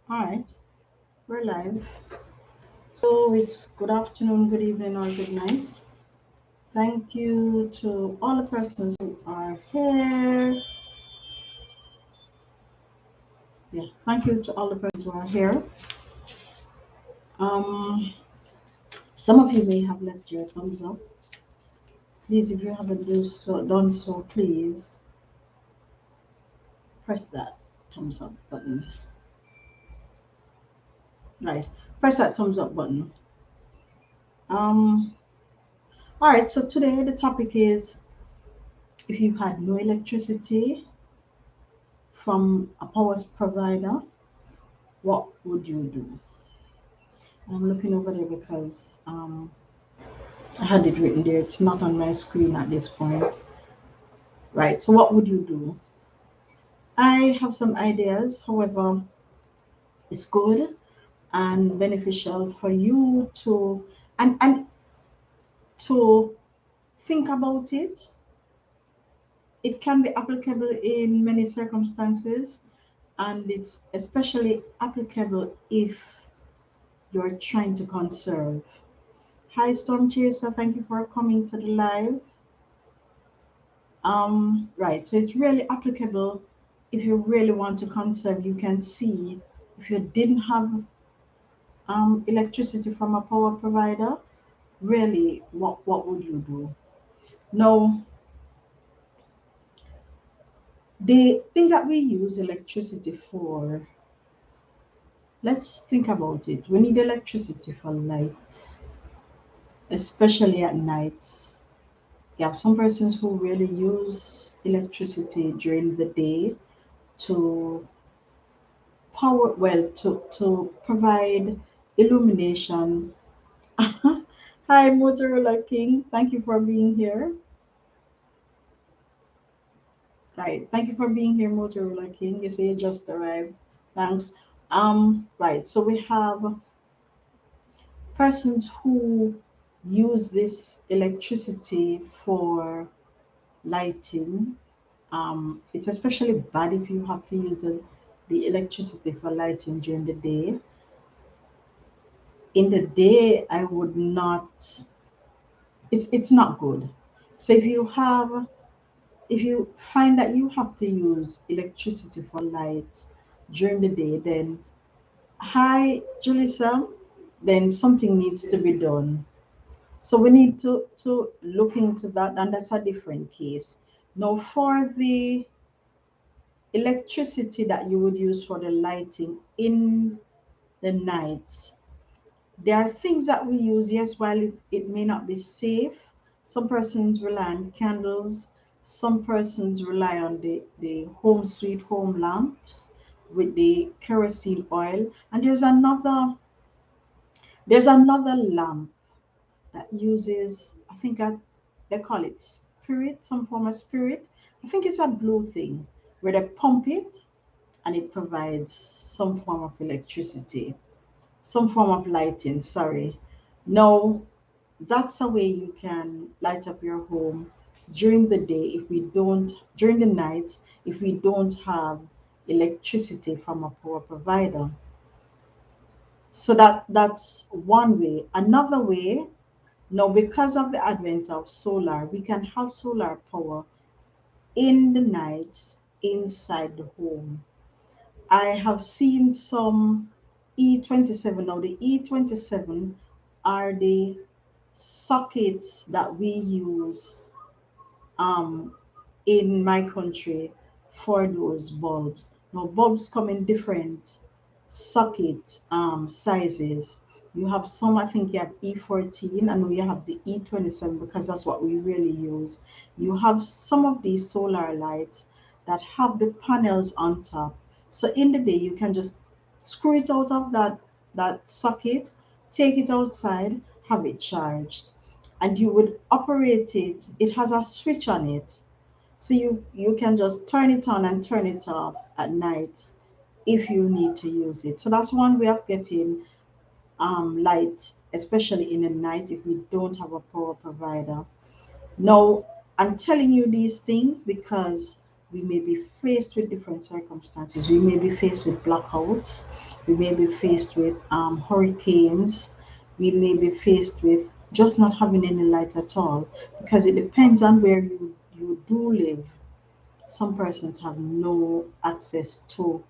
All right, we're live. So it's good afternoon, good evening, or good night. Thank you to all the persons who are here. Yeah, thank you to all the persons who are here. Um, some of you may have left your thumbs up. Please, if you haven't done so, please press that thumbs up button. Right, press that thumbs up button. Um, all right. So today the topic is if you had no electricity from a power provider, what would you do? I'm looking over there because I had it written there. It's not on my screen at this point. Right. So, what would you do? I have some ideas. However, it's good and beneficial for you to and to think about it. It can be applicable in many circumstances, and it's especially applicable if you're trying to conserve. Hi, Storm Chaser. Thank you for coming to the live. Right, so it's really applicable if you really want to conserve. You can see if you didn't have electricity from a power provider, really, what would you do? Now, the thing that we use electricity for, let's think about it. We need electricity for light, especially at nights. You have some persons who really use electricity during the day to to provide illumination. Hi, Motorola King. Thank you for being here. Right. Thank you for being here, Motorola King. You say you just arrived. Thanks. Right. So we have persons who use this electricity for lighting. It's especially bad if you have to use the electricity for lighting during the day. In the day, I would not. It's not good. So if you find that you have to use electricity for light during the day, then hi Julissa, then something needs to be done. So we need to look into that, and that's a different case. Now for the electricity that you would use for the lighting in the nights, there are things that we use, yes, while it may not be safe. Some persons rely on candles, some persons rely on the home sweet home lamps with the kerosene oil. And there's another lamp that uses, I think they call it spirit, some form of spirit. I think it's a blue thing where they pump it and it provides some form of electricity, some form of lighting, sorry. Now, that's a way you can light up your home during the day if we don't, during the nights, if we don't have electricity from a power provider. So that's one way. Another way, now because of the advent of solar, we can have solar power in the nights inside the home. I have seen some E27. Now, the E27 are the sockets that we use um, in my country for those bulbs. Now, bulbs come in different socket sizes. You have some, I think you have E14, and we have the E27 because that's what we really use. You have some of these solar lights that have the panels on top. So in the day, you can just screw it out of that socket, take it outside, have it charged, and you would operate it. It has a switch on it, so you can just turn it on and turn it off at night if you need to use it. So that's one way of getting light, especially in the night if we don't have a power provider. Now, I'm telling you these things because we may be faced with different circumstances. We may be faced with blackouts. We may be faced with hurricanes. We may be faced with just not having any light at all, because it depends on where you do live. Some persons have no access to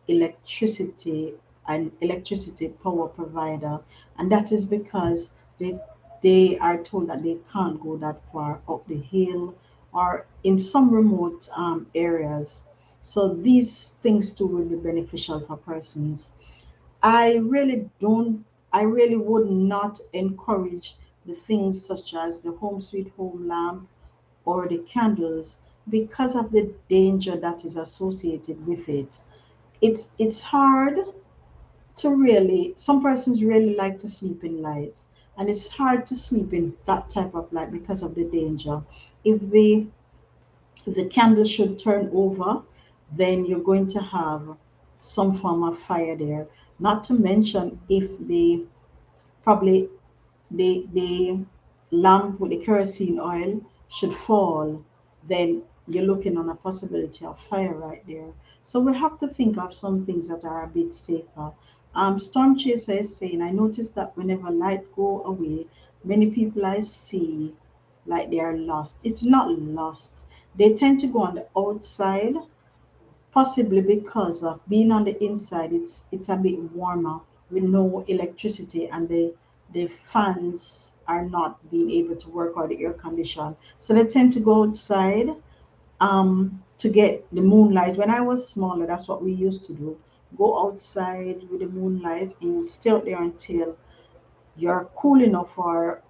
electricity and electricity power provider, and that is because they are told that they can't go that far up the hill or in some remote areas. So these things too will be beneficial for persons. I really don't, I really would not encourage the things such as the home sweet home lamp or the candles, because of the danger that is associated with it. It's hard to really, some persons really like to sleep in light, and it's hard to sleep in that type of light because of the danger. If the if the candle should turn over, then you're going to have some form of fire there. Not to mention, if probably the lamp with the kerosene oil should fall, then you're looking on a possibility of fire right there. So we have to think of some things that are a bit safer. Storm Chaser is saying, I noticed that whenever light go away, many people I see like they are lost. It's not lost. They tend to go on the outside, possibly because of being on the inside. It's a bit warmer with no electricity, and the fans are not being able to work, or the air condition, so they tend to go outside to get the moonlight. When I was smaller, that's what we used to do: go outside with the moonlight and stay out there until you're cool enough, or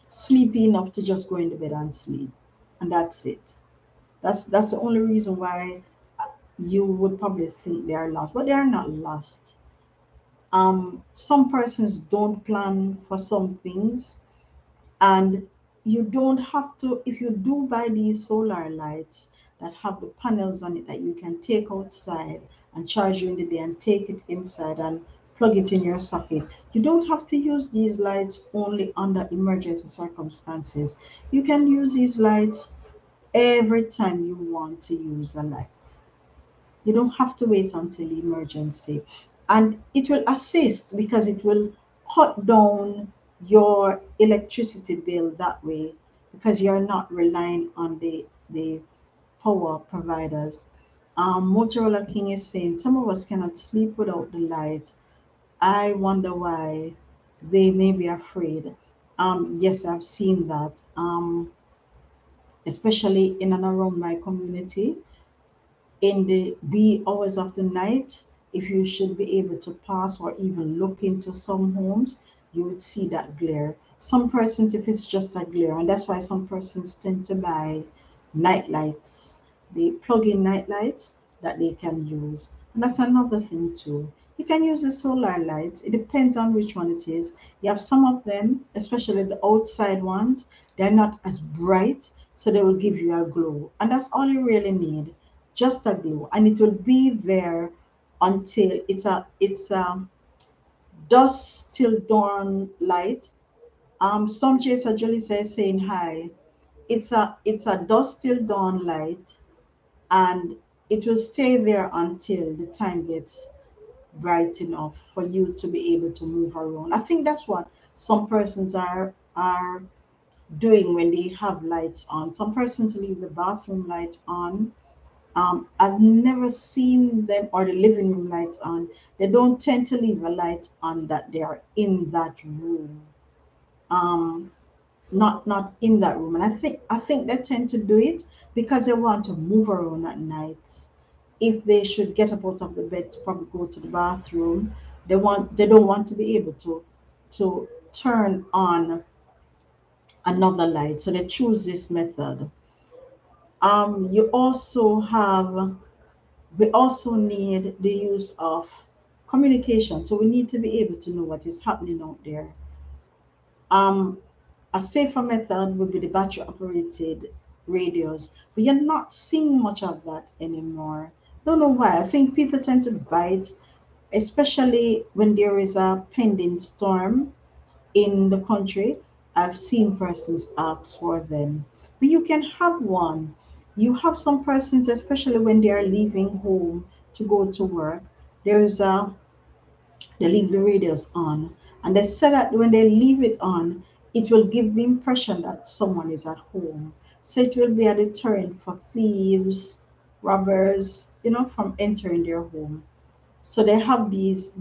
sleepy enough to just go into bed and sleep, and that's it. That's the only reason why you would probably think they are lost, but they are not lost. Some persons don't plan for some things, and you don't have to. If you do buy these solar lights that have the panels on it that you can take outside and charge during the day and take it inside and plug it in your socket, you don't have to use these lights only under emergency circumstances. You can use these lights every time you want to use a light. You don't have to wait until emergency. And it will assist because it will cut down your electricity bill that way, because you're not relying on the power providers. Motorola King is saying some of us cannot sleep without the light. I wonder why. They may be afraid. Yes, I've seen that. Especially in and around my community, in the wee hours of the night, if you should be able to pass or even look into some homes, you would see that glare. Some persons, if it's just a glare, and that's why some persons tend to buy night lights. They plug in night lights that they can use. And that's another thing too. You can use the solar lights. It depends on which one it is. You have some of them, especially the outside ones, they're not as bright, so they will give you a glow. And that's all you really need, just a glow, and it will be there until it's a dusk till dawn light. Storm Chaser Julie says, saying hi. It's a dusk till dawn light, and it will stay there until the time gets bright enough for you to be able to move around. I think that's what some persons are doing when they have lights on. Some persons leave the bathroom light on. I've never seen them, or the living room lights on. They don't tend to leave a light on that they are in that room. Um, not in that room. And I think they tend to do it because they want to move around at nights. If they should get up out of the bed to probably go to the bathroom, they don't want to be able to turn on another light. So they choose this method. You also have We also need the use of communication. So we need to be able to know what is happening out there. Um, a safer method would be the battery operated radios, but you're not seeing much of that anymore. Don't know why. I think people tend to buy it, especially when there is a pending storm in the country. I've seen persons ask for them. But you can have one. You have some persons, especially when they are leaving home to go to work, there's a they leave the radios on, and they say that when they leave it on, it will give the impression that someone is at home. So it will be a deterrent for thieves, robbers, from entering their home. So they have these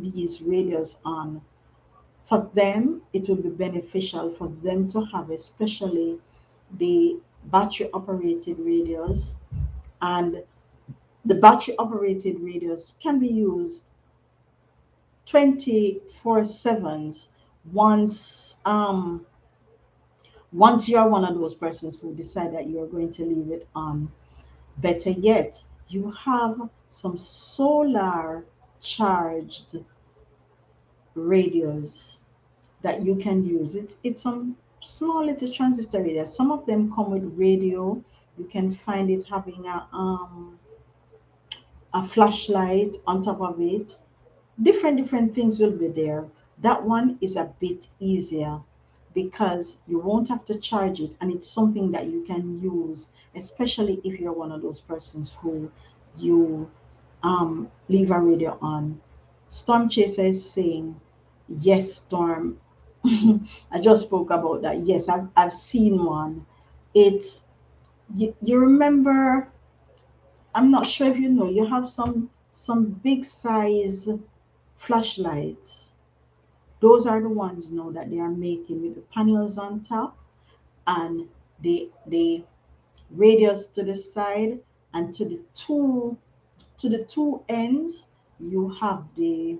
radios on. For them, it will be beneficial for them to have, especially the battery operated radios. And the battery operated radios can be used 24/7 once once you're one of those persons who decide that you're going to leave it on. Better yet, you have some solar charged radios that you can use. It's some small little transistor radios. Some of them come with radio. You can find it having a flashlight on top of it. Different things will be there. That one is a bit easier because you won't have to charge it, and it's something that you can use, especially if you're one of those persons who you leave a radio on. Storm Chaser is saying, yes, Storm. I just spoke about that. Yes, I've seen one. It's you remember, I'm not sure if you know, you have some big size flashlights. Those are the ones now that they are making with the panels on top and the radius to the side, and to the two ends you have the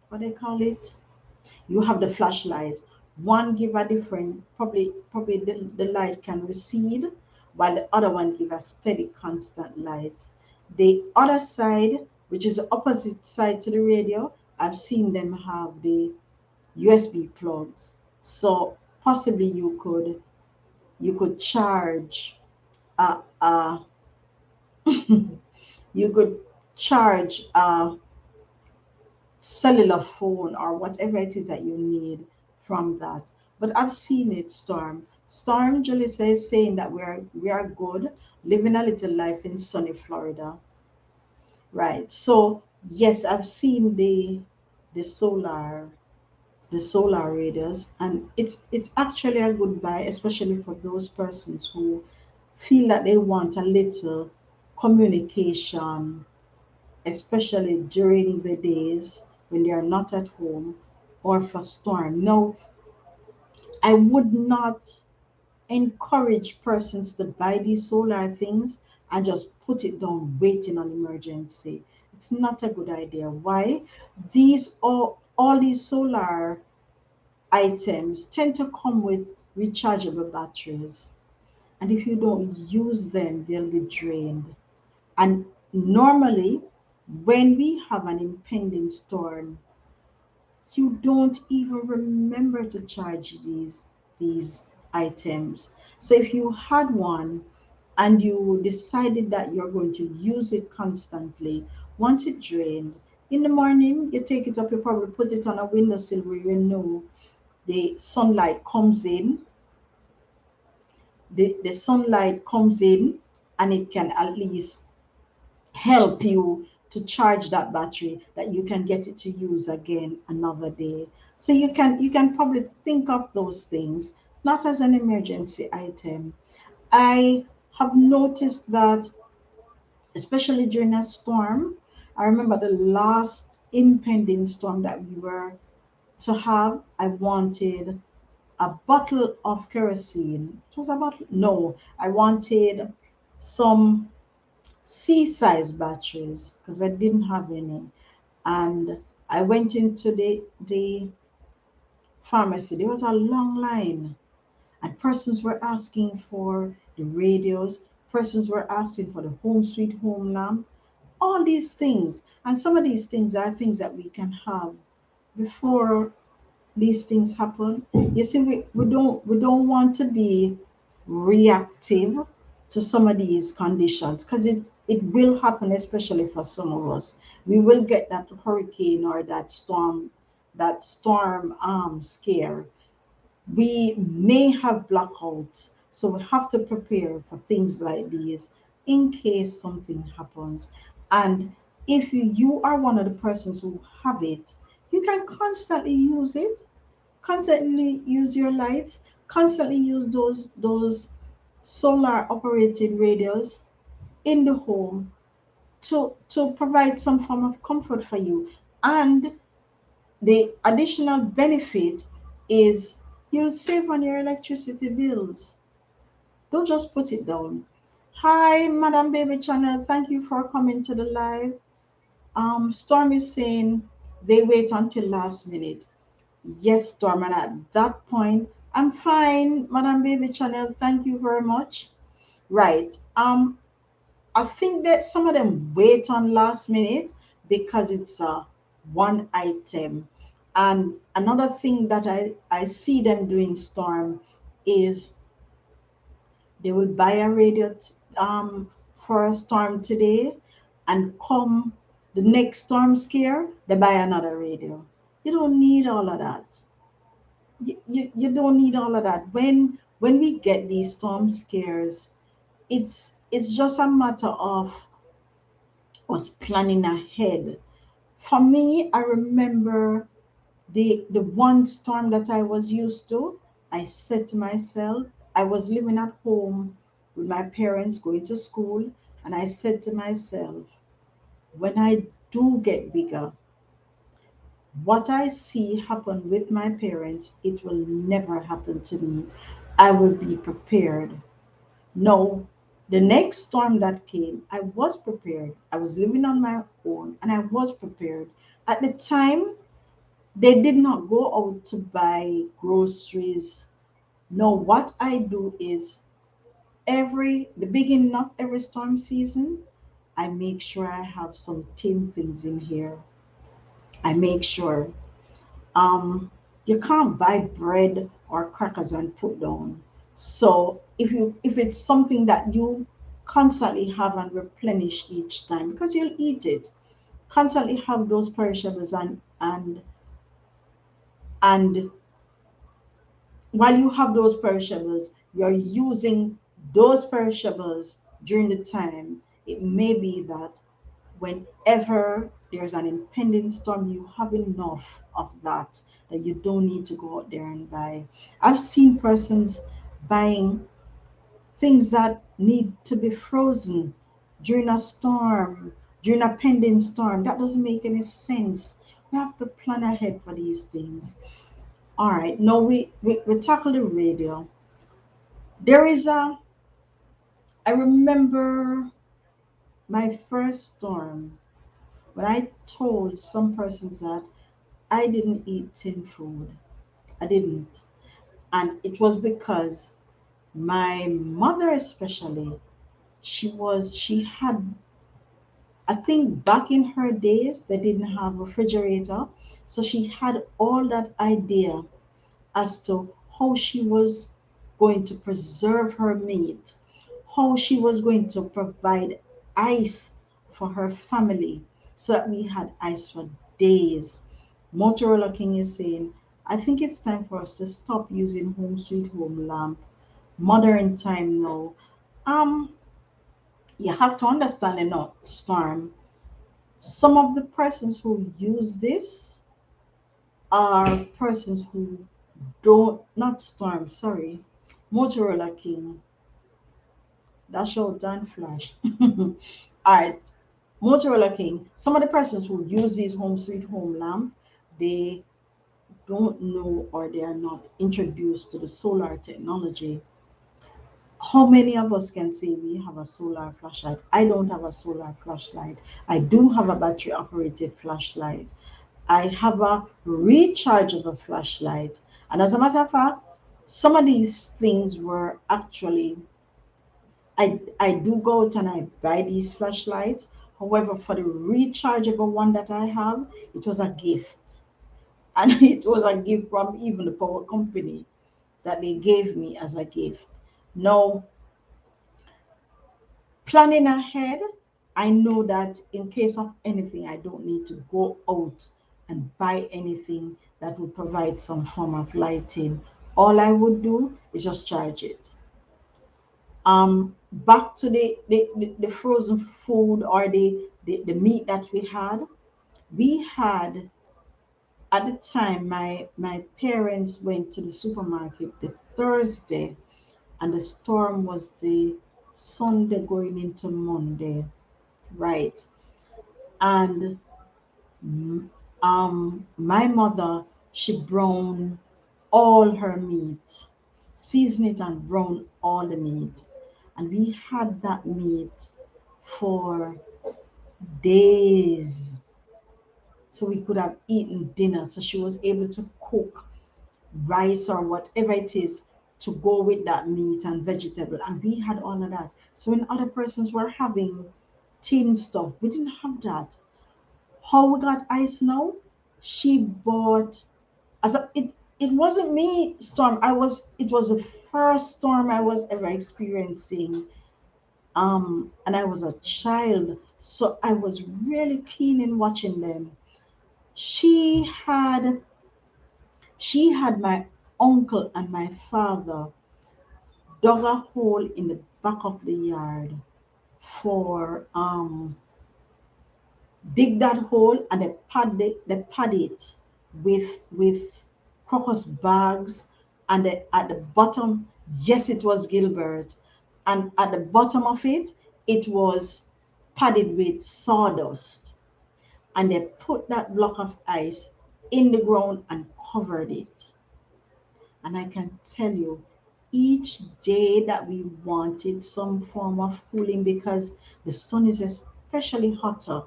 what they call it, you have the flashlight. One give a different, probably the light can recede, while the other one give a steady constant light. The other side, which is the opposite side to the radio, I've seen them have the USB plugs. So possibly you could charge a you could charge a cellular phone or whatever it is that you need from that. But I've seen it, Storm. Storm Julissa is saying that we are good, living a little life in sunny Florida. Right. So yes, I've seen the solar the solar radios, and it's actually a good buy, especially for those persons who feel that they want a little communication, especially during the days when they are not at home, or for storm. No, I would not encourage persons to buy these solar things and just put it down waiting on emergency. It's not a good idea. Why? All these solar items tend to come with rechargeable batteries. And if you don't use them, they'll be drained. And normally, when we have an impending storm, you don't even remember to charge these items. So if you had one and you decided that you're going to use it constantly, once it drained, in the morning you take it up, you probably put it on a windowsill where you know the sunlight comes in, the sunlight comes in, and it can at least help you to charge that battery that you can get it to use again another day. So you can probably think of those things not as an emergency item. I have noticed that, especially during a storm, I remember the last impending storm that we were to have, I wanted a bottle of kerosene. It was a bottle, no, I wanted some C-size batteries because I didn't have any. And I went into the pharmacy. There was a long line, and persons were asking for the radios. Persons were asking for the home sweet home lamp. All these things, and some of these things are things that we can have before these things happen. You see, we don't want to be reactive to some of these conditions because it will happen, especially for some of us. We will get that hurricane or that storm scare. We may have blackouts, so we have to prepare for things like these. in case something happens. And if you are one of the persons who have it, you can constantly use it, constantly use your lights, constantly use those solar operated radios in the home to provide some form of comfort for you. And the additional benefit is you'll save on your electricity bills. Don't just put it down. Hi, Madam Baby Channel. Thank you for coming to the live. Storm is saying they wait until last minute. Yes, Storm, and at that point, I'm fine, Madam Baby Channel. Thank you very much. Right. I think that some of them wait on last minute because it's a one item. And another thing that I see them doing, Storm, is they will buy a radio for a storm today, and come the next storm scare, they buy another radio. You don't need all of that. You don't need all of that. When we get these storm scares, it's just a matter of us planning ahead. For me, I remember the one storm that I was used to. I said to myself, I was living at home with my parents going to school, and I said to myself, when I do get bigger, what I see happen with my parents, it will never happen to me. I will be prepared. No, the next storm that came, I was prepared. I was living on my own and I was prepared. At the time, they did not go out to buy groceries. No, what I do is the beginning of every storm season, I make sure I have some tin things in here. I make sure um you can't buy bread or crackers and put down. So if it's something that you constantly have and replenish each time because you'll eat it, constantly have those perishables, and while you have those perishables, you're using those perishables during the time. It may be that whenever there's an impending storm, you have enough of that you don't need to go out there and buy. I've seen persons buying things that need to be frozen during a storm, during a pending storm. That doesn't make any sense. We have to plan ahead for these things. All right, now we tackle the radio. There is I remember my first storm when I told some persons that I didn't eat tin food. I didn't. And it was because my mother, especially, she had, I think back in her days, they didn't have refrigerator. So she had all that idea as to how she was going to preserve her meat, how she was going to provide ice for her family so that we had ice for days. Motorola King is saying, I think it's time for us to stop using home sweet home lamp. Modern time now. Um, you have to understand, Storm. Some of the persons who use this are persons who don't, not Storm, sorry, Motorola King. That's your done flash. All right, Motorola King. Some of the persons who use these home sweet home lamp, they don't know or they are not introduced to the solar technology. How many of us can say we have a solar flashlight? I don't have a solar flashlight. I do have a battery operated flashlight. I have a rechargeable flashlight. And as a matter of fact, some of these things were actually, I do go out and I buy these flashlights. However, for the rechargeable one that I have, it was a gift. And it was a gift from even the power company that they gave me as a gift. Now, planning ahead, I know that in case of anything, I don't need to go out and buy anything that would provide some form of lighting. All I would do is just charge it. Back to the frozen food or the meat that we had at the time. My parents went to the supermarket the Thursday, and the storm was the Sunday going into Monday, right? And my mother, she browned all her meat, season it and brown all the meat, and we had that meat for days, so we could have eaten dinner. So she was able to cook rice or whatever it is to go with that meat and vegetable, and we had all of that. So when other persons were having tin stuff, we didn't have that. How we got ice now? She bought, as a, it wasn't me storm. It was the first storm I was ever experiencing. And I was a child, so I was really keen in watching them. She had she had my uncle and my father dug a hole in the back of the yard for dig that hole, and they pad it with crocus bags, and at the bottom, yes, it was Gilbert, and at the bottom of it, it was padded with sawdust, and they put that block of ice in the ground and covered it. And I can tell you, each day that we wanted some form of cooling, because the sun is especially hotter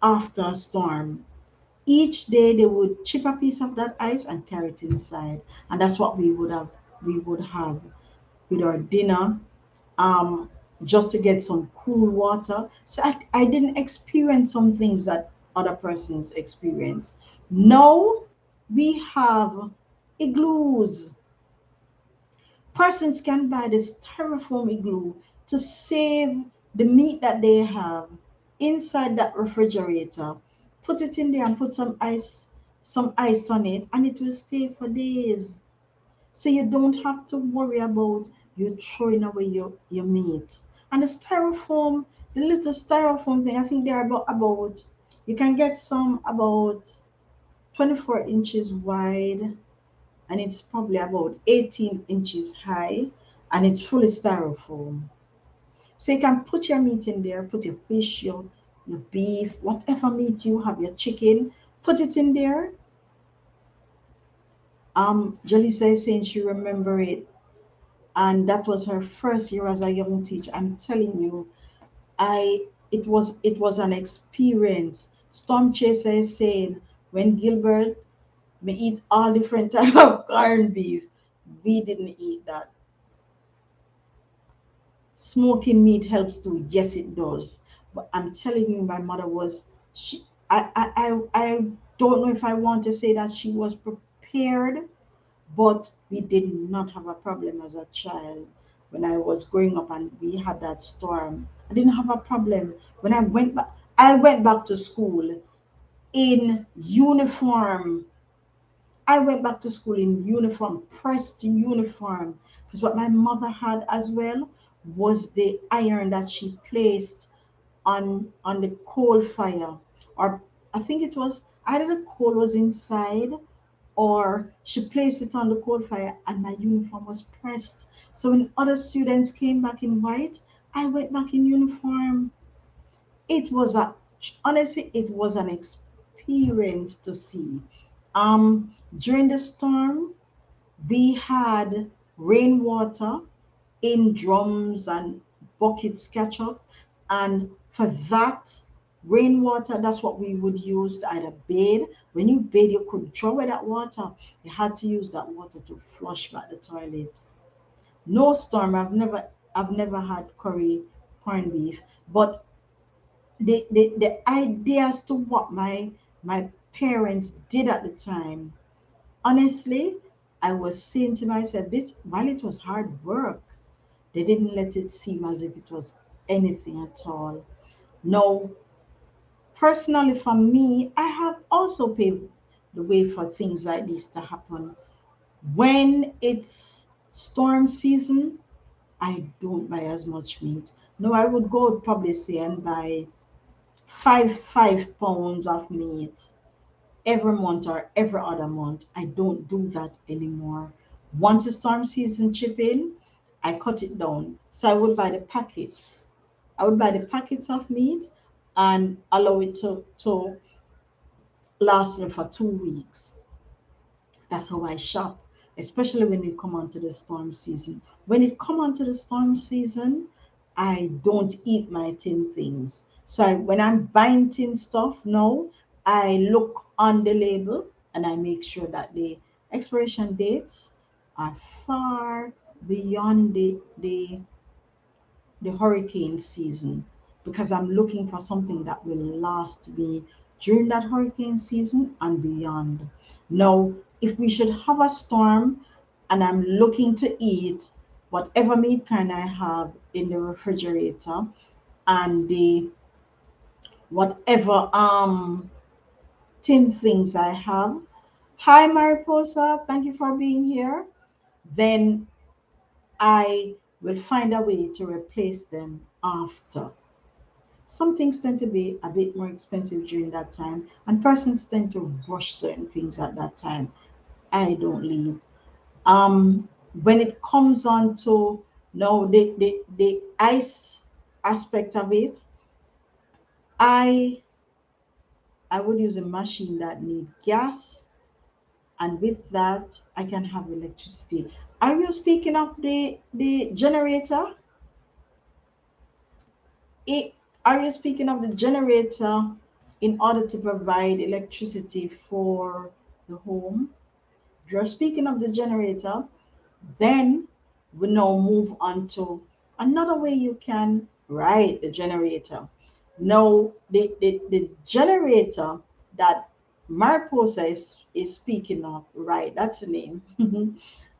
after a storm, each day they would chip a piece of that ice and carry it inside. And that's what we would have with our dinner, um, just to get some cool water. So I didn't experience some things that other persons experience. Now we have igloos. Persons can buy this styrofoam igloo to save the meat that they have inside that refrigerator. Put it in there and put some ice on it, and it will stay for days. So you don't have to worry about you throwing away your meat. And the little styrofoam thing, I think they're about you can get some about 24 inches wide, and it's probably about 18 inches high, and it's fully styrofoam. So you can put your meat in there, put your fish, your beef, whatever meat you have, your chicken, put it in there. Jolisa is saying she remember it, and that was her first year as a young teacher. I'm telling you, I it was an experience. Storm Chaser is saying when Gilbert may eat all different type of corned beef, we didn't eat that. Smoking meat helps too. Yes, it does. But I'm telling you, my mother was she. I don't know if I want to say that she was prepared, but we did not have a problem as a child. When I was growing up and we had that storm, I didn't have a problem. When I went back to school in uniform. I went back to school in uniform, pressed uniform, because what my mother had as well was the iron that she placed on the coal fire, or I think it was either the coal was inside or she placed it on the coal fire, and my uniform was pressed. So when other students came back in white, I went back in uniform. It was a Honestly, it was an experience to see. During the storm, we had rainwater in drums and buckets catch up, and for that rainwater, that's what we would use to either bathe. When you bathe, you could draw away that water. You had to use that water to flush back the toilet. No storm. I've never had corned beef, but the idea as to what my parents did at the time, honestly, I was saying to myself, this while it was hard work, they didn't let it seem as if it was anything at all. No, personally for me, I have also paved the way for things like this to happen. When it's storm season, I don't buy as much meat. No, I would go probably say and buy five pounds of meat every month or every other month. I don't do that anymore. Once the storm season chip in, I cut it down. So I would buy the packets. I would buy the packets of meat and allow it to last me for 2 weeks. That's how I shop, especially when it come onto the storm season. When it come onto the storm season, I don't eat my tin things. So when I'm buying tin stuff now, I look on the label and I make sure that the expiration dates are far beyond the hurricane season, because I'm looking for something that will last me during that hurricane season and beyond. Now, if we should have a storm and I'm looking to eat whatever meat kind I have in the refrigerator and the whatever tin things I have. Hi Mariposa, thank you for being here. Then I will find a way to replace them after. Some things tend to be a bit more expensive during that time, and persons tend to rush certain things at that time. I don't leave. When it comes on to no the ice aspect of it, I I would use a machine that need gas, and with that I can have electricity. Are you speaking of the generator? It, are you speaking of the generator in order to provide electricity for the home? If you're speaking of the generator, then we now move on to another way you can ride the generator. Now, the generator that Mariposa is speaking of, right? That's the name.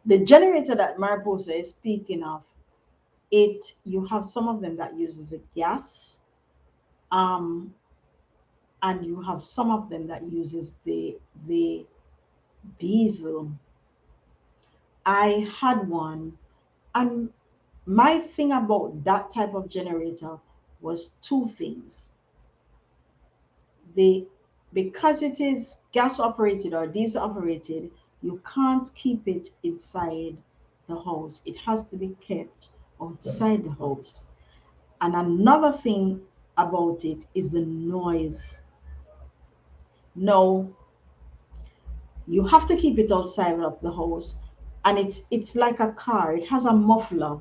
The generator that Mariposa is speaking of, it you have some of them that uses a gas, um, and you have some of them that uses the diesel. I had one, and my thing about that type of generator was two things. The Because it is gas operated or diesel operated, you can't keep it inside the house. It has to be kept outside the house. And another thing about it is the noise. No, you have to keep it outside of the house, and it's like a car. It has a muffler,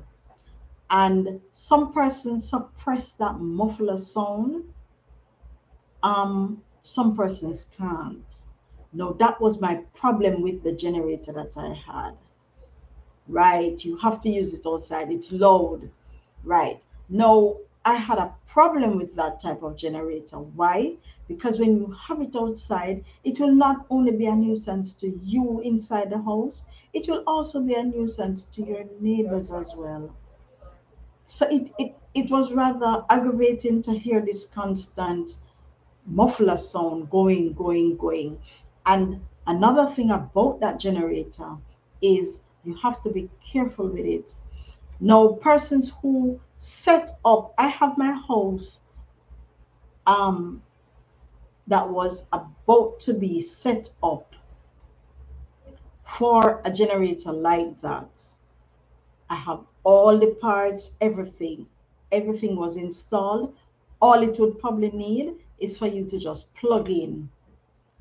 and some persons suppress that muffler sound. Some persons can't. No, that was my problem with the generator that I had. Right, you have to use it outside. It's loud. Right. No, I had a problem with that type of generator. Why? Because when you have it outside, it will not only be a nuisance to you inside the house, it will also be a nuisance to your neighbors as well. So it was rather aggravating to hear this constant muffler sound going. And another thing about that generator is you have to be careful with it. Now, persons who set up, I have my house um, that was about to be set up for a generator like that. I have all the parts, everything. Everything was installed. All it would probably need is for you to just plug in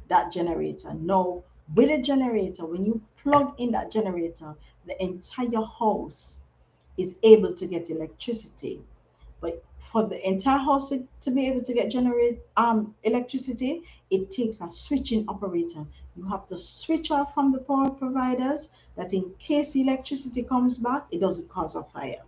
that generator. Now, with a generator, when you plug in that generator, the entire house is able to get electricity. But for the entire house to be able to get generate electricity, it takes a switching operator. You have to switch off from the power providers, that in case electricity comes back, it doesn't cause a fire.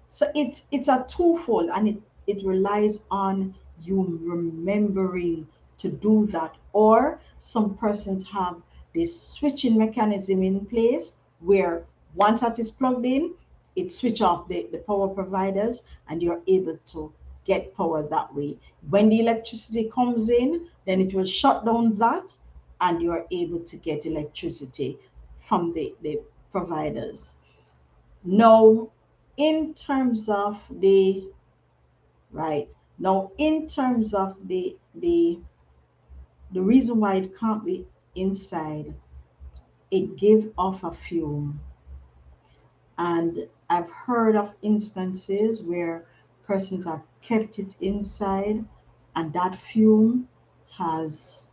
So it's a twofold, and it relies on you remembering to do that. Or some persons have this switching mechanism in place where once that is plugged in, it switch off the power providers and you're able to get power that way. When the electricity comes in, then it will shut down that and you're able to get electricity from the providers. No, in terms of the right now, in terms of the reason why it can't be inside, it gives off a fume. And I've heard of instances where persons have kept it inside and that fume has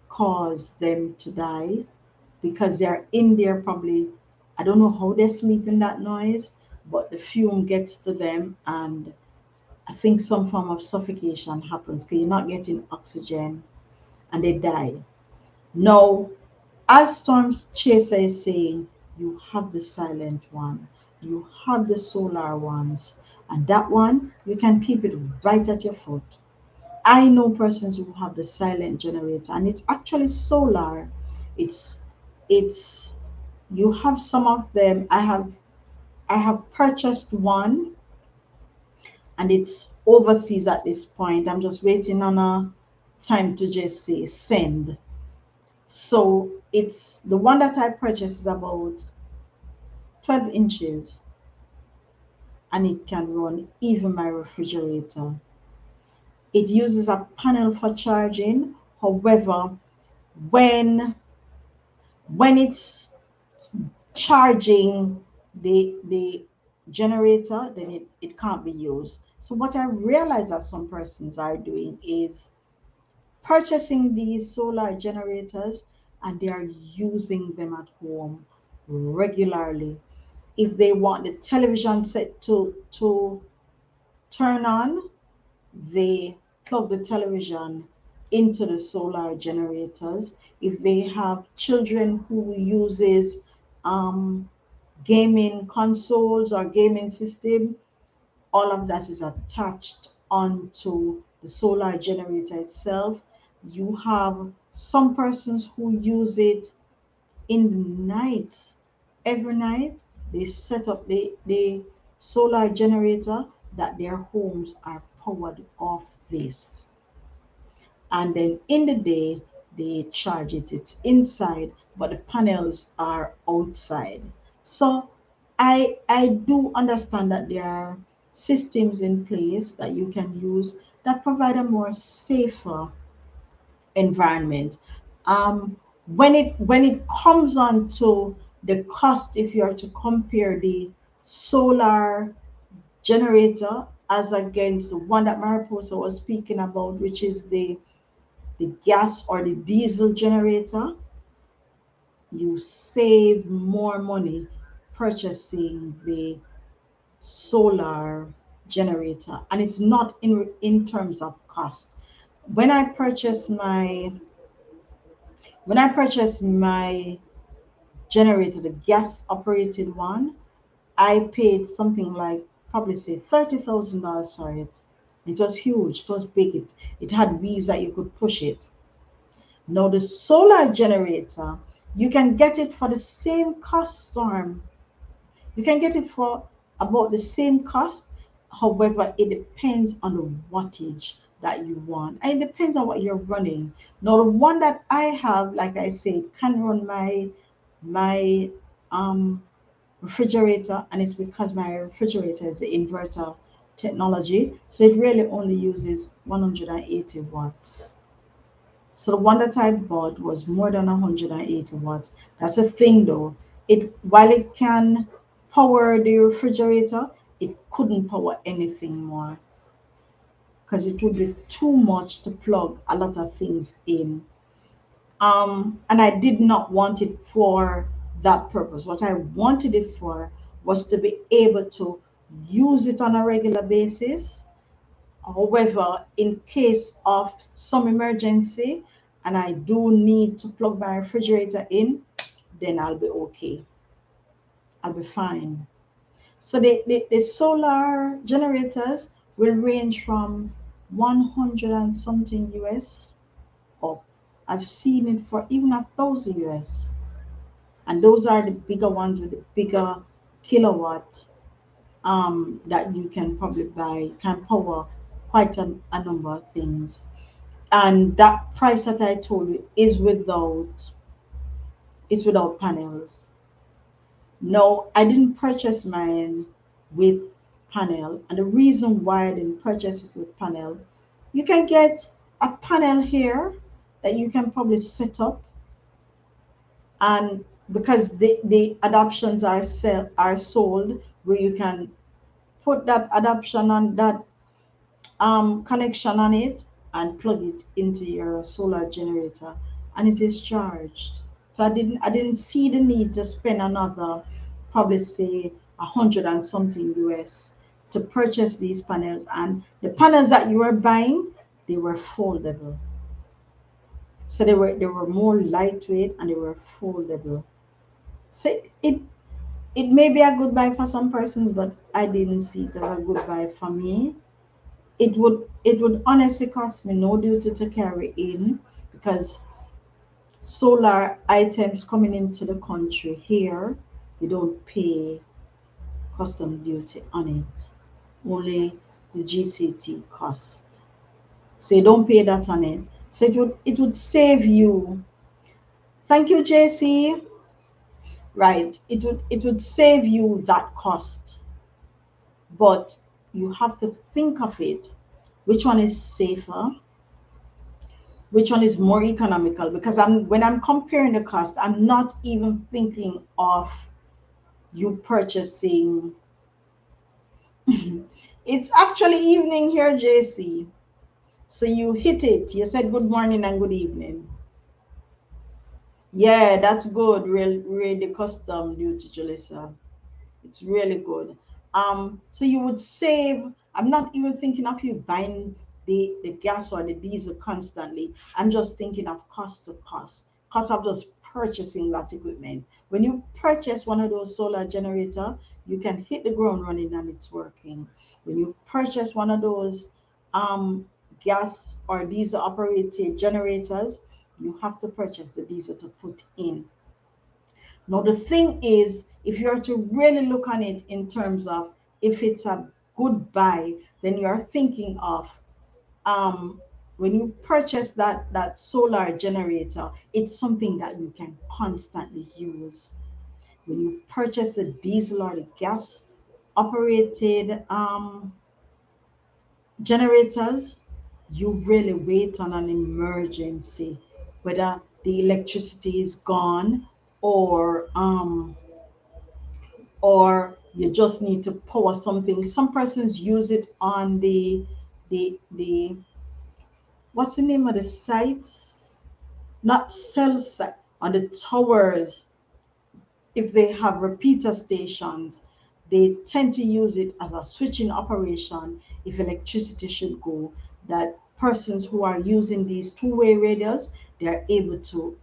caused them to die because they're in there probably. I don't know how they sleep in that noise, but the fume gets to them, and I think some form of suffocation happens because you're not getting oxygen and they die. Now, as Storms Chaser is saying, you have the silent one, you have the solar ones, and that one you can keep it right at your foot. I know persons who have the silent generator, and it's actually solar. It's it's you have some of them. I have purchased one, and it's overseas at this point. I'm just waiting on a time to just say send. So it's the one that I purchased is about 12 inches, and it can run even my refrigerator. It uses a panel for charging. However, when it's charging the generator, then it can't be used. So what I realize that some persons are doing is purchasing these solar generators and they are using them at home regularly. If they want the television set to turn on, they plug the television into the solar generators. If they have children who uses um, gaming consoles or gaming system, all of that is attached onto the solar generator itself. You have some persons who use it in the nights. Every night they set up the solar generator that their homes are powered off this. And then in the day they charge it. It's inside, but the panels are outside. So I do understand that there are systems in place that you can use that provide a more safer environment. When it comes on to the cost, if you are to compare the solar generator as against the one that Mariposa was speaking about, which is the gas or the diesel generator, you save more money purchasing the solar generator, and it's not in terms of cost. When I purchased my when I purchased my generator, the gas operated one, I paid something like probably say $30,000 for it. It was huge, it was big, it had wheels that you could push it. Now the solar generator, you can get it for the same cost, Storm. You can get it for about the same cost. However, it depends on the wattage that you want. And it depends on what you're running. Now, the one that I have, like I said, can run my refrigerator, and it's because my refrigerator is the inverter technology. So it really only uses 180 watts. So the one that I bought was more than 180 watts. That's the thing though. It while it can power the refrigerator, it couldn't power anything more because it would be too much to plug a lot of things in. And I did not want it for that purpose. What I wanted it for was to be able to use it on a regular basis. However, in case of some emergency and I do need to plug my refrigerator in, then I'll be okay. I'll be fine. So the solar generators will range from 100 and something US up. I've seen it for even 1,000 US. And those are the bigger ones with the bigger kilowatt that you can probably buy, can power quite a number of things. And that price that I told you is without panels. No, I didn't purchase mine with panel. And the reason why I didn't purchase it with panel, you can get a panel here that you can probably set up, and because the adaptions are sold where you can put that adaption on that connection on it and plug it into your solar generator, and it is charged. So I didn't see the need to spend another, probably say 100 and something US to purchase these panels. And the panels that you were buying, they were foldable. So they were more lightweight and they were foldable. So it may be a good buy for some persons, but I didn't see it as a good buy for me. It would honestly cost me no duty to carry in, because solar items coming into the country here, you don't pay custom duty on it, only the GCT cost. So you don't pay that on it. So it would save you. Thank you, JC. Right. It would save you that cost. But you have to think of it. Which one is safer? Which one is more economical? Because when I'm comparing the cost, I'm not even thinking of you purchasing. It's actually evening here, JC. So you hit it. You said good morning and good evening. Yeah, that's good. Really custom duty, Julissa. It's really good. So you would save. I'm not even thinking of you buying the gas or the diesel constantly. I'm just thinking of cost of just purchasing that equipment. When you purchase one of those solar generator, you can hit the ground running and it's working. When you purchase one of those um, gas or diesel operated generators, you have to purchase the diesel to put in. Now, the thing is, if you are to really look on it in terms of if it's a good buy, then you're thinking of when you purchase that solar generator, it's something that you can constantly use. When you purchase the diesel or the gas operated generators, you really wait on an emergency, whether the electricity is gone or you just need to power something. Some persons use it on the what's the name of the sites? Not cell site, on the towers. If they have repeater stations, they tend to use it as a switching operation if electricity should go. That persons who are using these two-way radios, they're able to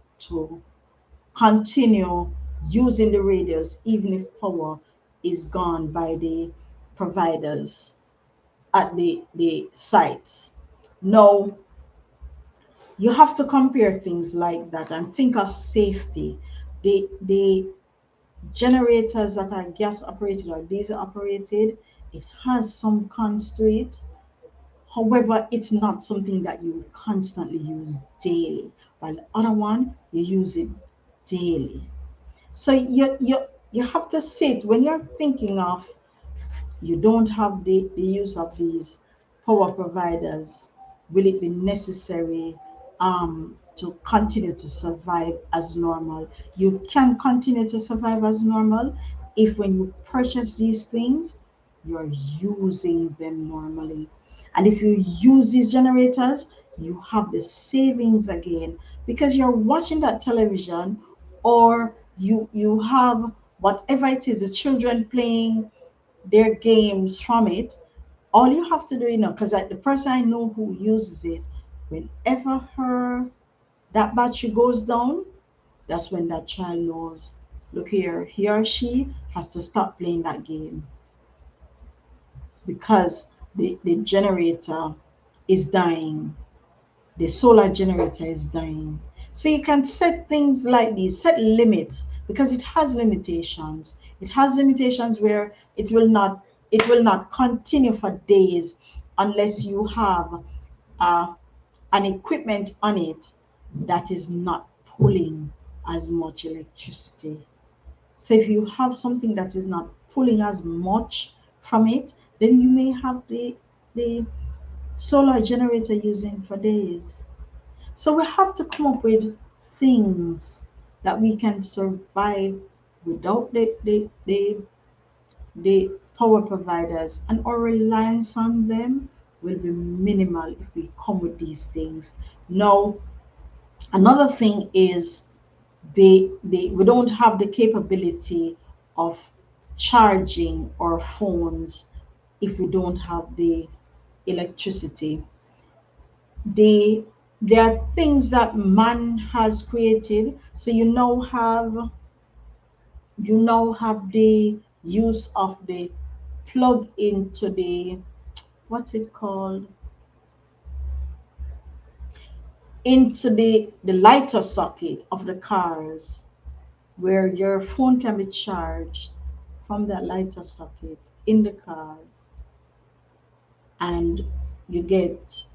continue using the radios even if power is gone by the providers at the sites. Now, you have to compare things like that and think of safety. The generators that are gas operated or diesel operated, it has some cons to it. However, it's not something that you constantly use daily, while the other one you use it daily. So you have to sit when you're thinking of you don't have the use of these power providers. Will it be necessary to continue to survive as normal? You can continue to survive as normal if when you purchase these things, you're using them normally. And if you use these generators, you have the savings again because you're watching that television, or you have whatever it is, the children playing their games from it. All you have to do, because the person I know who uses it, whenever that battery goes down, that's when that child knows, look here, he or she has to stop playing that game because the generator is dying. The solar generator is dying. So you can set things like these, set limits, because it has limitations. It has limitations where it will not continue for days unless you have uh, an equipment on it that is not pulling as much electricity. So if you have something that is not pulling as much from it, then you may have the solar generator using for days. So we have to come up with things that we can survive without the power providers, and our reliance on them will be minimal if we come with these things. Now, another thing is we don't have the capability of charging our phones if we don't have the electricity. They There are things that man has created. So you now have the use of the plug into the, what's it called, into the lighter socket of the cars, where your phone can be charged from that lighter socket in the car, and you get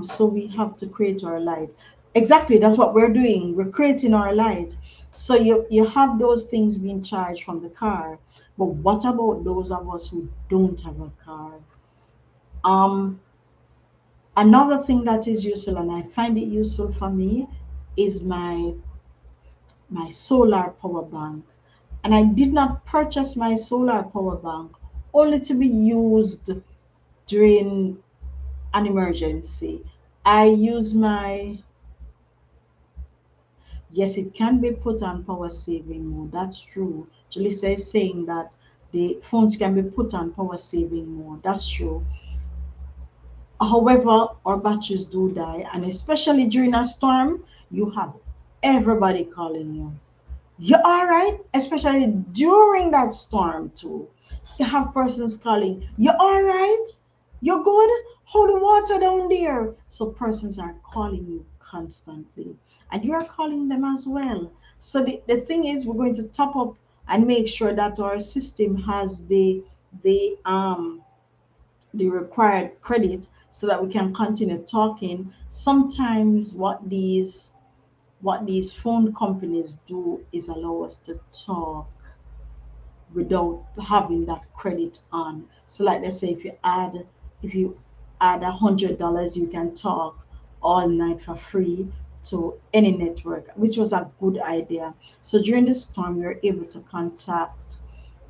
so we have to create our light. Exactly, that's what we're doing. We're creating our light. So you have those things being charged from the car, but what about those of us who don't have a car? um Another thing that is useful, and I find it useful for me, is my solar power bank. And I did not purchase my solar power bank only to be used during an emergency. I use my, yes, it can be put on power saving mode. That's true. Jalisa is saying that the phones can be put on power saving mode. That's true. However, our batteries do die, and especially during a storm, you have everybody calling you. You're all right, especially during that storm too. You have persons calling, you're all right, you're good, hold the water down there. So persons are calling you constantly, and you're calling them as well. So the thing is, we're going to top up and make sure that our system has the the required credit so that we can continue talking. Sometimes what these phone companies do is allow us to talk without having that credit on. So like let's say if you add $100, you can talk all night for free to any network, which was a good idea. So during this storm, you're able to contact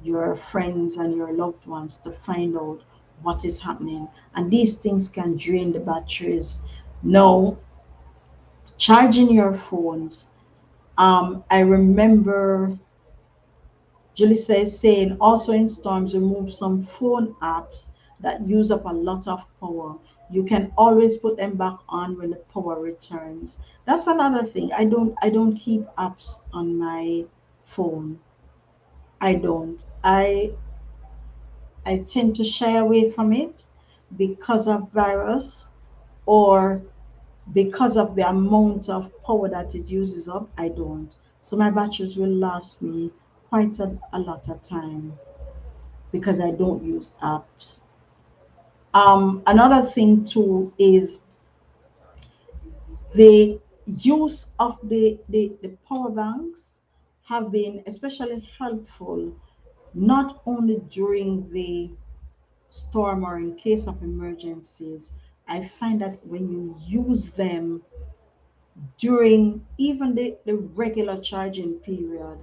your friends and your loved ones to find out what is happening. And these things can drain the batteries. Now, charging your phones. I remember Julissa is saying also in storms, remove some phone apps that use up a lot of power. You can always put them back on when the power returns. That's another thing. I don't keep apps on my phone. I don't. I tend to shy away from it because of virus, or because of the amount of power that it uses up. I don't. So my batteries will last me quite a lot of time because I don't use apps. Another thing too is the use of the power banks have been especially helpful, not only during the storm or in case of emergencies. I find that when you use them during even the regular charging period,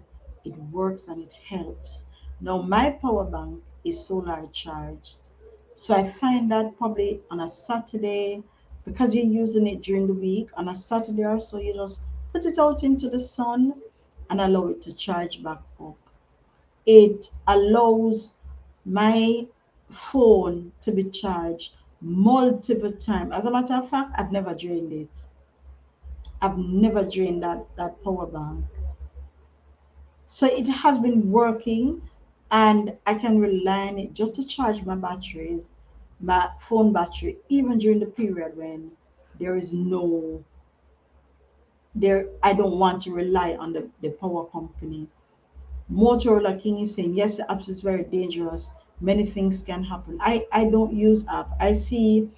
it works and it helps. Now, my power bank is solar charged. So I find that probably on a Saturday, because you're using it during the week, on a Saturday or so, you just put it out into the sun and allow it to charge back up. It allows my phone to be charged multiple times. As a matter of fact, I've never drained it. I've never drained that power bank. So it has been working, and I can rely on it just to charge my battery, my phone battery, even during the period when there is no there I don't want to rely on the power company. Motorola King is saying, yes, the apps is very dangerous. Many things can happen. I don't use app. I see,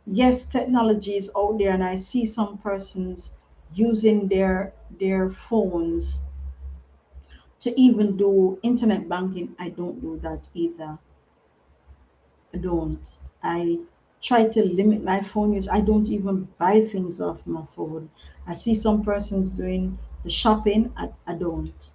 yes, technology is out there, and I see some persons using their phones to even do internet banking. I don't do that either. I don't. I try to limit my phone use. I don't even buy things off my phone. I see some persons doing the shopping. I don't.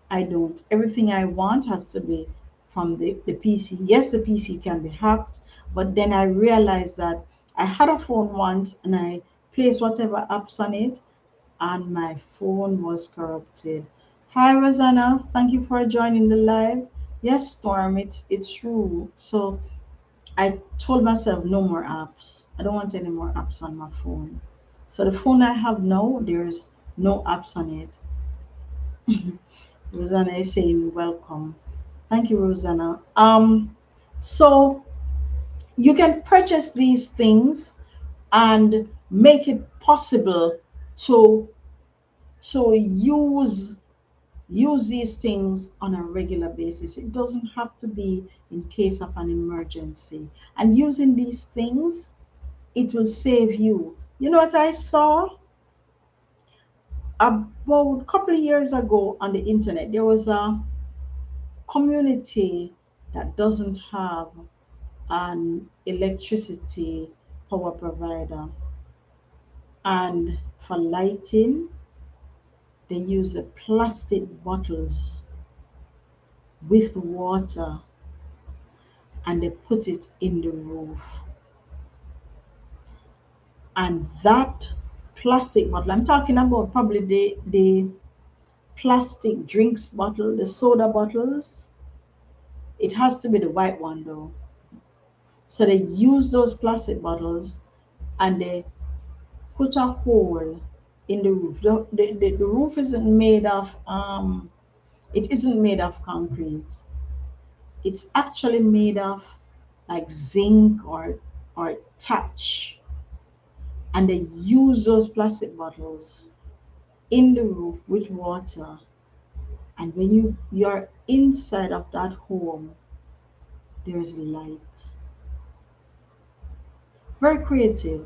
I don't. Everything I want has to be from the PC. Yes, the PC can be hacked, but then I realized that I had a phone once and I placed whatever apps on it and my phone was corrupted. Hi Rosanna, thank you for joining the live. Yes, Storm, it's true. So I told myself no more apps. I don't want any more apps on my phone. So the phone I have now, there's no apps on it. Rosanna is saying welcome. Thank you, Rosanna. So you can purchase these things and make it possible to use these things on a regular basis. It doesn't have to be in case of an emergency. And using these things, it will save you. You know what I saw about a couple of years ago on the internet? There was a community that doesn't have an electricity power provider. And for lighting, they use the plastic bottles with water and they put it in the roof. And that plastic bottle, I'm talking about probably the plastic drinks bottle, the soda bottles, it has to be the white one though. So they use those plastic bottles and they put a hole in the roof. The roof isn't made of it isn't made of concrete. It's actually made of like zinc or thatch. And they use those plastic bottles in the roof with water. And when you're inside of that home, there's light. Very creative.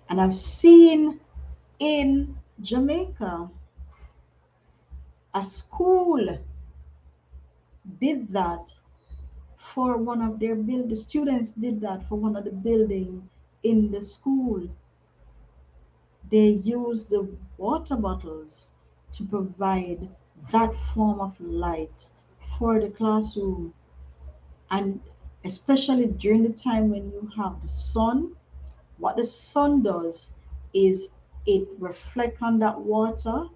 And I've seen in Jamaica a school did that for one of their the students did that for one of the building in the school. They use the water bottles to provide that form of light for the classroom. And especially during the time when you have the sun, what the sun does is it reflects on that water,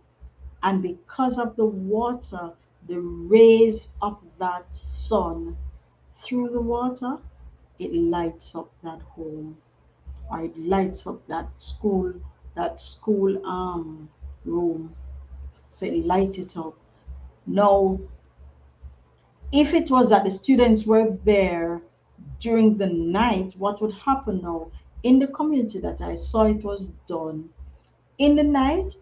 and because of the water, the rays of that sun through the water, it lights up that home or it lights up that school room. So it light it up. Now, if it was that the students were there during the night, what would happen now? In the community that I saw it was done, in the night,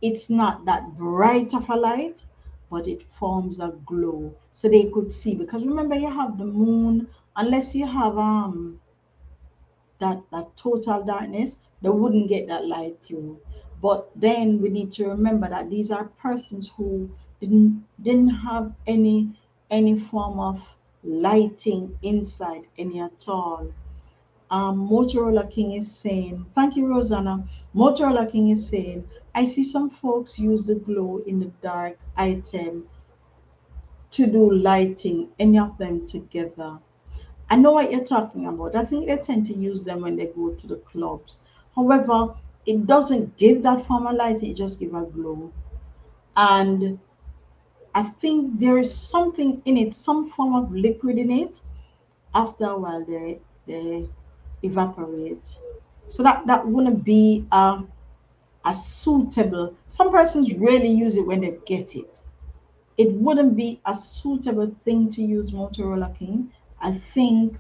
it's not that bright of a light, but it forms a glow. So they could see. Because remember, you have the moon, unless you have that total darkness, they wouldn't get that light through. But then we need to remember that these are persons who didn't have any form of lighting inside any at all. Motorola King is saying, thank you, Rosanna. Motorola King is saying, I see some folks use the glow in the dark item to do lighting, any of them together. I know what you're talking about. I think they tend to use them when they go to the clubs. However, it doesn't give that form of lighting, it just gives a glow. And I think there is something in it, some form of liquid in it. After a while, they evaporate. So that wouldn't be a suitable. Some persons really use it when they get it. It wouldn't be a suitable thing to use Motorola King. I think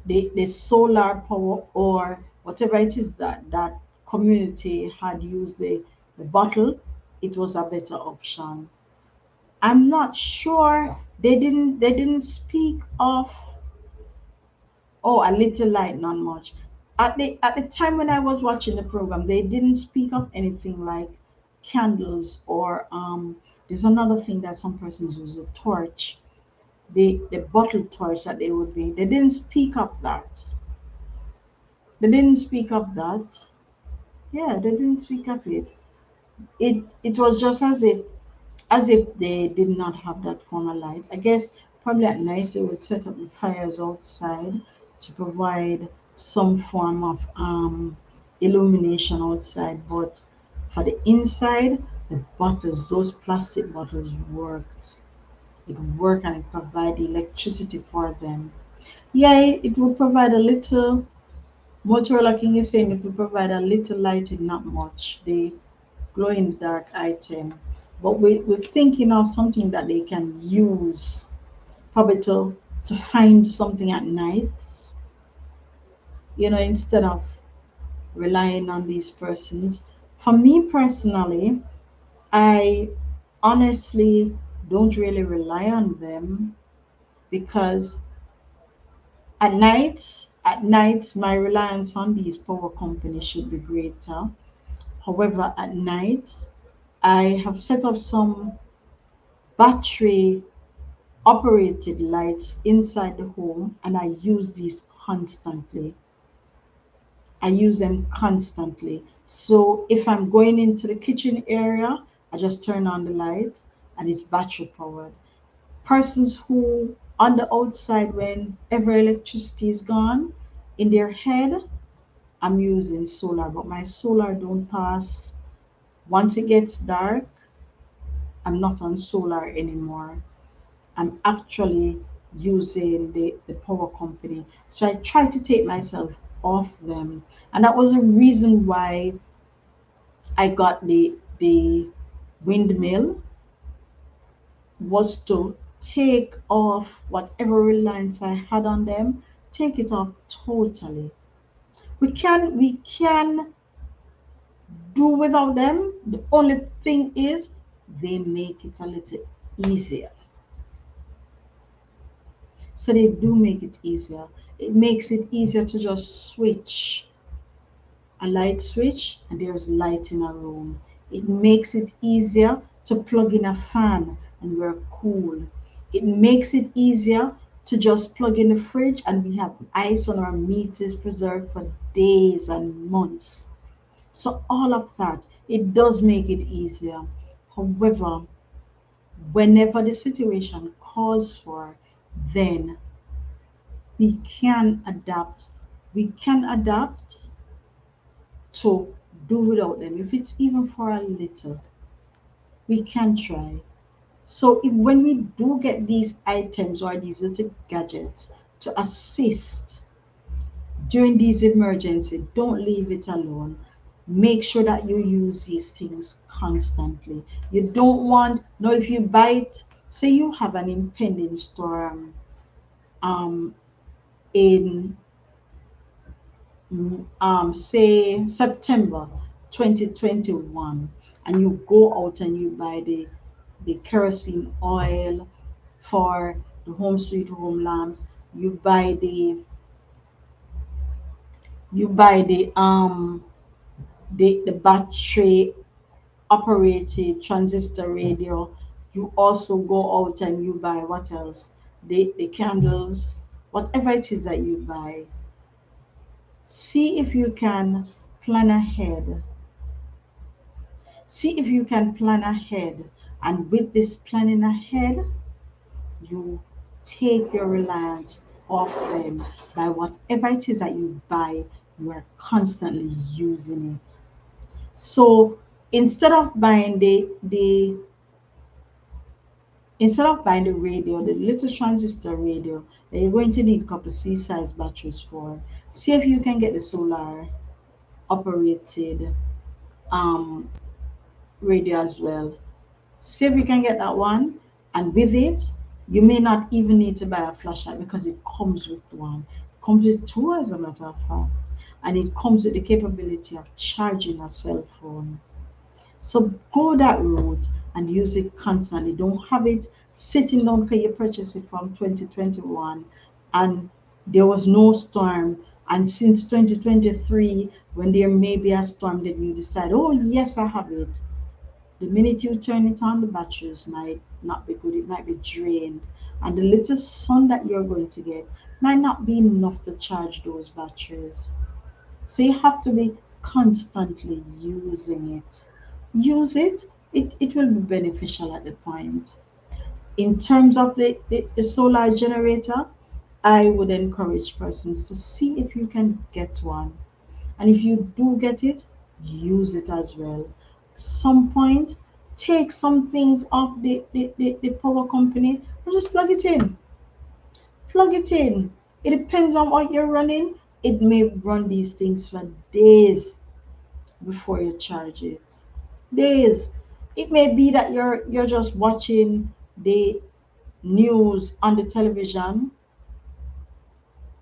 the solar power or whatever it is that community had used the bottle, it was a better option. I'm not sure they didn't speak of oh a little light, not much. At the time when I was watching the program, they didn't speak of anything like candles or There's another thing that some persons use, a torch, the bottle torch that they would be. They didn't speak of that. They didn't speak of that. Yeah, they didn't speak of it. It was just as if they did not have that form of light. I guess probably at night they would set up the fires outside to provide some form of illumination outside. But for the inside, the bottles, those plastic bottles worked. It worked and it provided electricity for them. Yeah, it will provide a little. Motorola King is saying if we provide a little lighting, not much. The glow in the dark item. But we're thinking of something that they can use probably to find something at night, instead of relying on these persons. For me personally, I honestly don't really rely on them because at nights my reliance on these power companies should be greater. However, at nights I have set up some battery operated lights inside the home and I use these constantly. I use them constantly. So if I'm going into the kitchen area, I just turn on the light and it's battery powered. Persons who on the outside, whenever electricity is gone, in their head, I'm using solar, but my solar don't pass. Once it gets dark, I'm not on solar anymore. I'm actually using the power company. So I try to take myself off them. And that was a reason why I got the windmill, was to take off whatever reliance I had on them, take it off totally. We can do without them. The only thing is they make it a little easier. So they do make it easier. It makes it easier to just switch a light switch and there's light in a room. It makes it easier to plug in a fan and we're cool. It makes it easier to just plug in the fridge and we have ice on our meat is preserved for days and months. So all of that, it does make it easier. However, whenever the situation calls for, then we can adapt. We can adapt to do without them. If it's even for a little, we can try. So when we do get these items or these little gadgets to assist during these emergencies, don't leave it alone. Make sure that you use these things constantly. You don't want, no, if you buy it, say you have an impending storm um, in say September 2021, and you go out and you buy the kerosene oil for the home sweet home lamp, you buy the battery operated transistor radio, you also go out and you buy what else? The candles, whatever it is that you buy. See if you can plan ahead. See if you can plan ahead. And with this planning ahead, you take your reliance off them by whatever it is that you buy, you are constantly using it. So instead of buying the radio, the little transistor radio that you're going to need a couple C-size batteries for, see if you can get the solar operated um, radio as well. See if you can get that one. And with it, you may not even need to buy a flashlight because it comes with one. It comes with two, as a matter of fact. And it comes with the capability of charging a cell phone. So go that route and use it constantly. Don't have it sitting down because you purchased it from 2021 and there was no storm. And since 2023, when there may be a storm, then you decide, oh, yes, I have it. The minute you turn it on, the batteries might not be good, it might be drained, and the little sun that you're going to get might not be enough to charge those batteries. So you have to be constantly using it. Use it, it will be beneficial at the point. In terms of the solar generator, I would encourage persons to see if you can get one. And if you do get it, use it as well. Some point, take some things off the power company and just plug it in. Plug it in. It depends on what you're running. It may run these things for days before you charge it. Days. It may be that you're just watching the news on the television,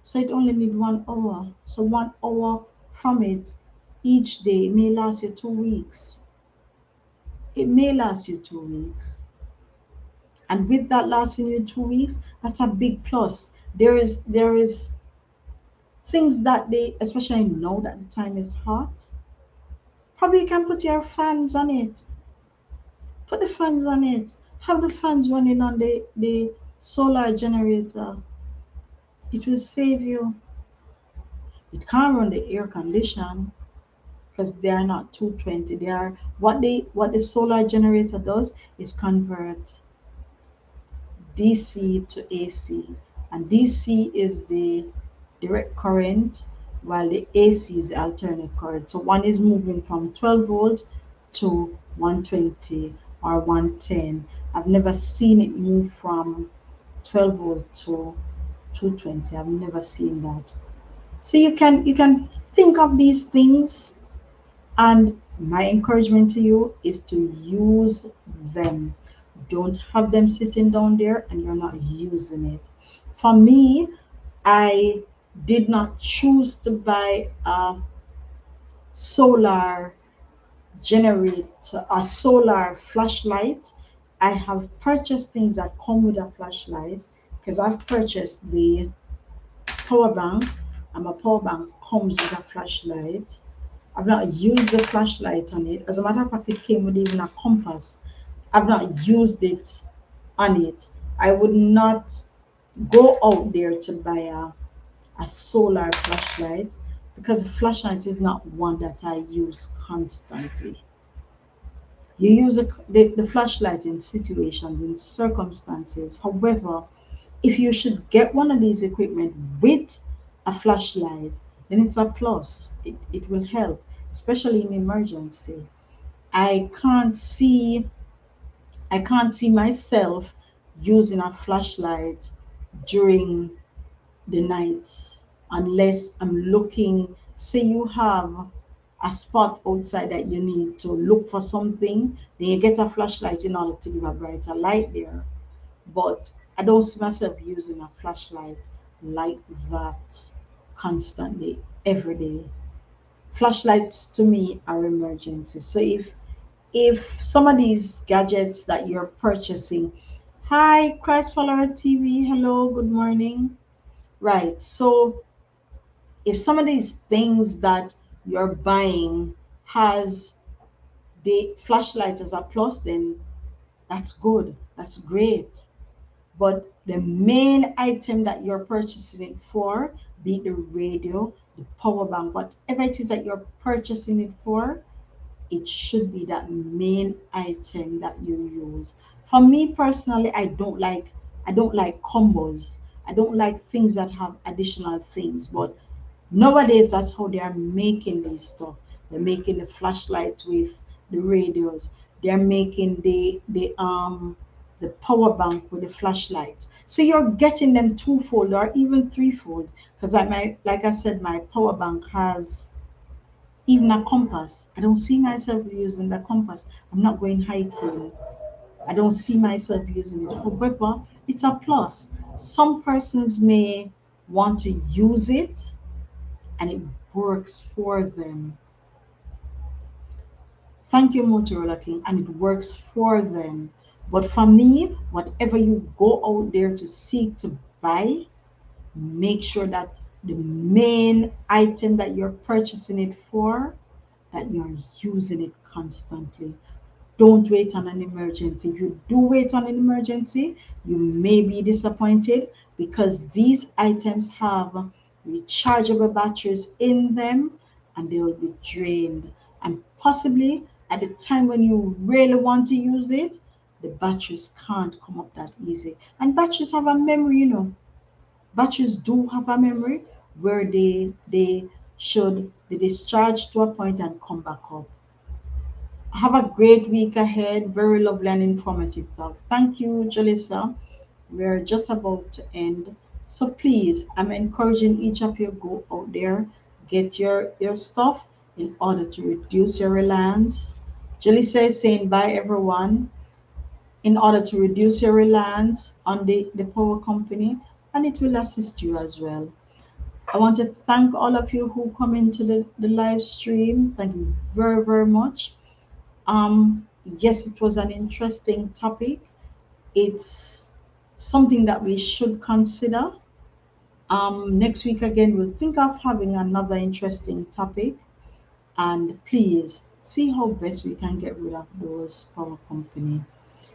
so it only need 1 hour. So 1 hour from it each day may last you 2 weeks. It may last you 2 weeks. And with that lasting you 2 weeks, that's a big plus. There is things that they, especially now that the time is hot, probably you can put your fans on it. Put the fans on it. Have the fans running on the solar generator. It will save you. It can't run the air condition because they are not 220. They are what the solar generator does is convert DC to AC, and DC is the direct current while the AC is the alternate current. So one is moving from 12 volt to 120 or 110. I've never seen it move from 12 volt to 220. I've never seen that. So you can think of these things, and my encouragement to you is to use them. Don't have them sitting down there and you're not using it. For me, I did not choose to buy a solar generator, a solar flashlight. I have purchased things that come with a flashlight because I've purchased the power bank, and my power bank comes with a flashlight. I've not used the flashlight on it. As a matter of fact, it came with even a compass. I've not used it on it. I would not go out there to buy a solar flashlight because the flashlight is not one that I use constantly. You use the flashlight in situations, in circumstances. However, if you should get one of these equipment with a flashlight, then it's a plus. It will help, especially in emergency. I can't see I can't see myself using a flashlight during the nights unless I'm looking. Say you have a spot outside that you need to look for something, then you get a flashlight in order to give a brighter light there. But I don't see myself using a flashlight like that constantly every day. Flashlights to me are emergencies. So if some of these gadgets that you're purchasing, hi Christ Follower TV, hello, good morning. Right. So if some of these things that you're buying has the flashlight as a plus, then that's good. That's great. But the main item that you're purchasing it for, be it the radio, the power bank, whatever it is that you're purchasing it for, it should be that main item that you use. For me personally, I don't like combos. I don't like things that have additional things, but nowadays that's how they are making these stuff. They're making the flashlight with the radios. They're making the power bank with the flashlights. So you're getting them twofold or even threefold. Because like I said, my power bank has even a compass. I don't see myself using the compass. I'm not going hiking. I don't see myself using it. However, it's a plus. Some persons may want to use it and it works for them. Thank you, Motorola King, and it works for them. But for me, whatever you go out there to seek to buy, make sure that the main item that you're purchasing it for, that you're using it constantly. Don't wait on an emergency. If you do wait on an emergency, you may be disappointed because these items have rechargeable batteries in them and they will be drained. And possibly at the time when you really want to use it, the batteries can't come up that easy. And batteries have a memory, you know. Batteries do have a memory where they should be discharged to a point and come back up. Have a great week ahead. Very lovely and informative talk. Thank you, Jalissa. We're just about to end. So please, I'm encouraging each of you go out there, get your stuff in order to reduce your reliance. Jalissa is saying bye everyone in order to reduce your reliance on the power company, and it will assist you as well. I want to thank all of you who come into the live stream. Thank you very, very much. Yes, it was an interesting topic. It's something that we should consider. Next week again, we'll think of having another interesting topic, and please see how best we can get rid of those power company.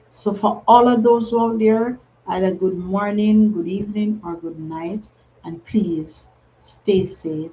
So for all of those who out there, either good morning, good evening, or good night, and please stay safe.